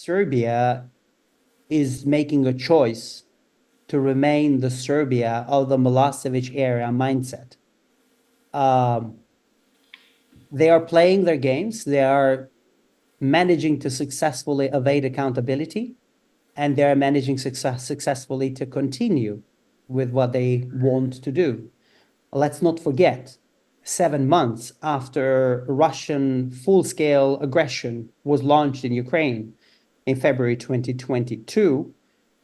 Serbia is making a choice to remain the Serbia of the Milosevic era mindset. They are playing their games. They are managing to successfully evade accountability, and they're managing successfully to continue with what they want to do. Let's not forget, 7 months after Russian full-scale aggression was launched in Ukraine in February 2022,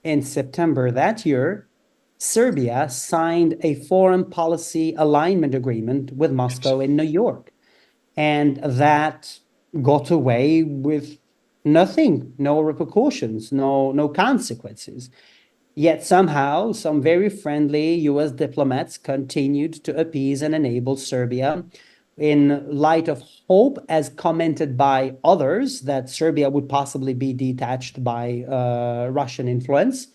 in September that year, Serbia signed a foreign policy alignment agreement with Moscow in New York. And that got away with nothing, no repercussions, no consequences. Yet somehow some very friendly US diplomats continued to appease and enable Serbia in light of hope, as commented by others, that Serbia would possibly be detached by Russian influence.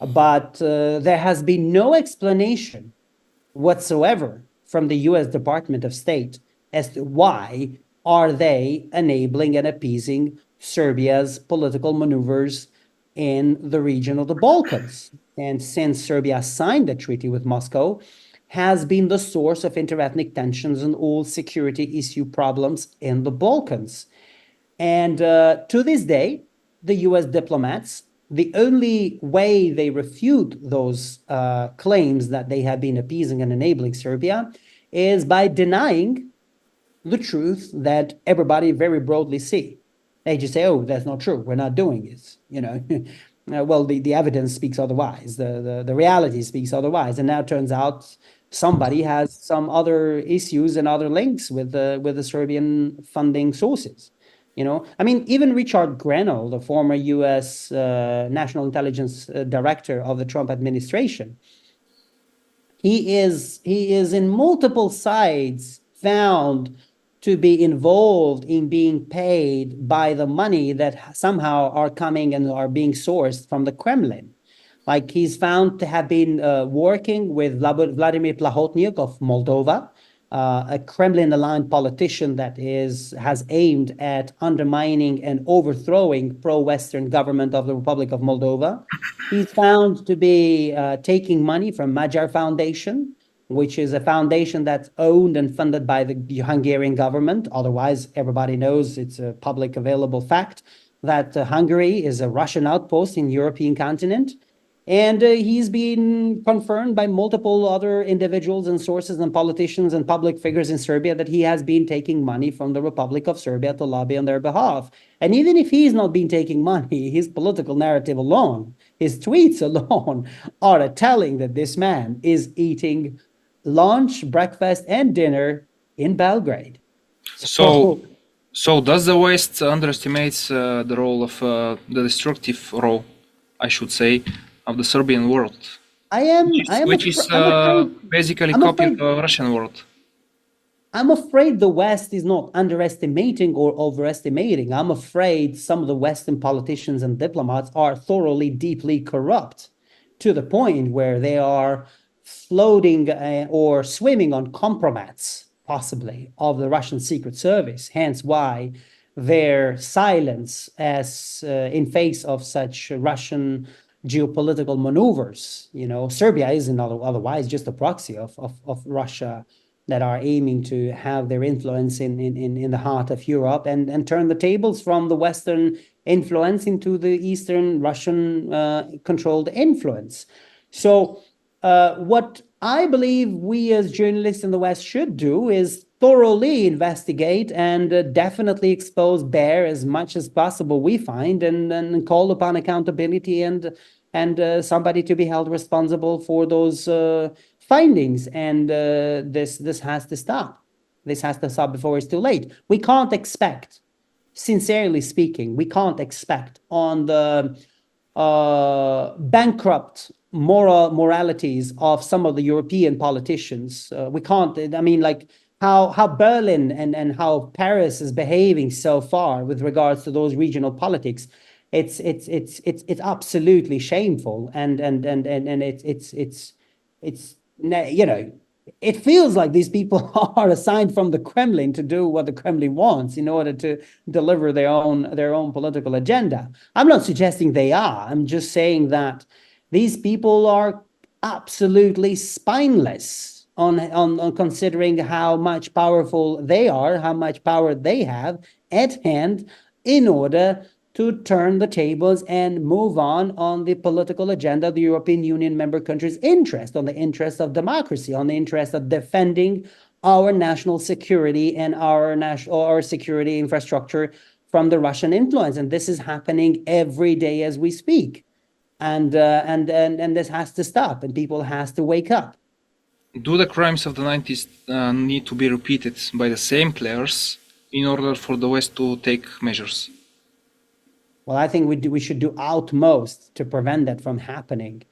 But there has been no explanation whatsoever from the US Department of State as to why are they enabling and appeasing Serbia's political maneuvers in the region of the Balkans. And since Serbia signed the treaty with Moscow, has been the source of interethnic tensions and all security issue problems in the Balkans. And to this day, the US diplomats, the only way they refute those claims that they have been appeasing and enabling Serbia is by denying the truth that everybody very broadly see. They just say, oh, that's not true. We're not doing it. Well, the evidence speaks otherwise. The reality speaks otherwise. And now it turns out somebody has some other issues and other links with the Serbian funding sources. I mean, even Richard Grenell, the former U.S. National Intelligence Director of the Trump administration, he is in multiple sides found to be involved in being paid by the money that somehow are coming and are being sourced from the Kremlin. Like, he's found to have been working with Vladimir Plahotniuk of Moldova, a Kremlin-aligned politician that has aimed at undermining and overthrowing pro-Western government of the Republic of Moldova. He's found to be taking money from Magyar Foundation, which is a foundation that's owned and funded by the Hungarian government. Otherwise, everybody knows, it's a public available fact, that Hungary is a Russian outpost in the European continent. And he's been confirmed by multiple other individuals and sources and politicians and public figures in Serbia that he has been taking money from the Republic of Serbia to lobby on their behalf. And even if he's not been taking money, his political narrative alone, his tweets alone, are telling that this man is eating lunch, breakfast, and dinner in Belgrade. So does the West underestimates the role of the destructive role, I should say, of the Serbian world, which is basically copy of the Russian world? I'm afraid the West is not underestimating or overestimating. I'm afraid some of the Western politicians and diplomats are thoroughly, deeply corrupt to the point where they are floating or swimming on compromats, possibly, of the Russian Secret Service. Hence why their silence as in face of such Russian geopolitical maneuvers. Serbia isn't otherwise just a proxy of Russia that are aiming to have their influence in the heart of Europe and turn the tables from the Western influence into the Eastern Russian controlled influence. So what I believe we as journalists in the West should do is thoroughly investigate and definitely expose, bear as much as possible we find, and call upon accountability and somebody to be held responsible for those findings. And this has to stop. This has to stop before it's too late. We can't expect, sincerely speaking, on the bankrupt moralities of some of the European politicians. We can't, I mean, like how Berlin and how Paris is behaving so far with regards to those regional politics. It's absolutely shameful, and it feels like these people are assigned from the Kremlin to do what the Kremlin wants in order to deliver their own political agenda. I'm not suggesting they are. I'm just saying that these people are absolutely spineless on considering how much powerful they are, how much power they have at hand in order to turn the tables and move on the political agenda of the European Union member countries' interest, on the interest of democracy, on the interest of defending our national security and our security infrastructure from the Russian influence. And this is happening every day as we speak. And this has to stop, and people has to wake up. Do the crimes of the 90s need to be repeated by the same players in order for the West to take measures? Well, I think we should do utmost to prevent that from happening.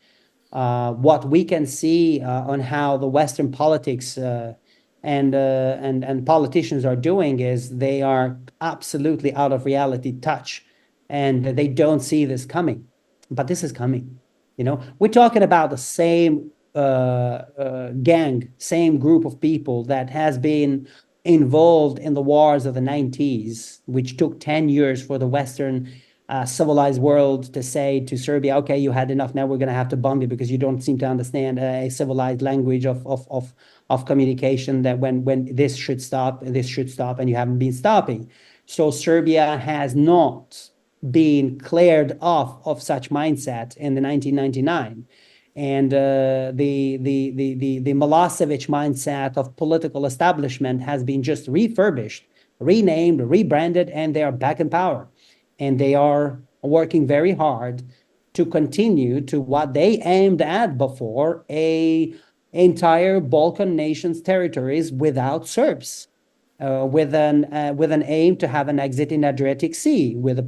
What we can see on how the Western politics and politicians are doing is they are absolutely out of reality touch, and they don't see this coming. But this is coming. We're talking about the same gang, same group of people that has been involved in the wars of the 90s, which took 10 years for the Western civilized world to say to Serbia, okay, you had enough, now we're going to have to bomb you because you don't seem to understand a civilized language of communication, that when this should stop, and you haven't been stopping. So Serbia has not been cleared off of such mindset in the 1999. And the Milosevic mindset of political establishment has been just refurbished, renamed, rebranded, and they are back in power. And they are working very hard to continue to what they aimed at before, a entire Balkan nations territories without Serbs, with an aim to have an exit in Adriatic Sea, with a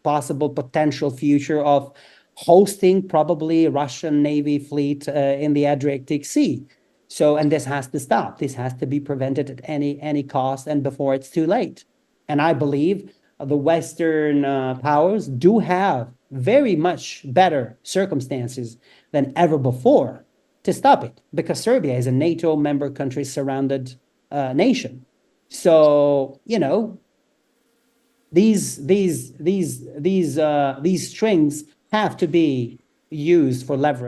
possible potential future of hosting probably Russian Navy fleet in the Adriatic Sea. So, and this has to stop. This has to be prevented at any cost and before it's too late. And I believe the Western powers do have very much better circumstances than ever before to stop it, because Serbia is a NATO member country surrounded nation. So, these strings have to be used for leverage.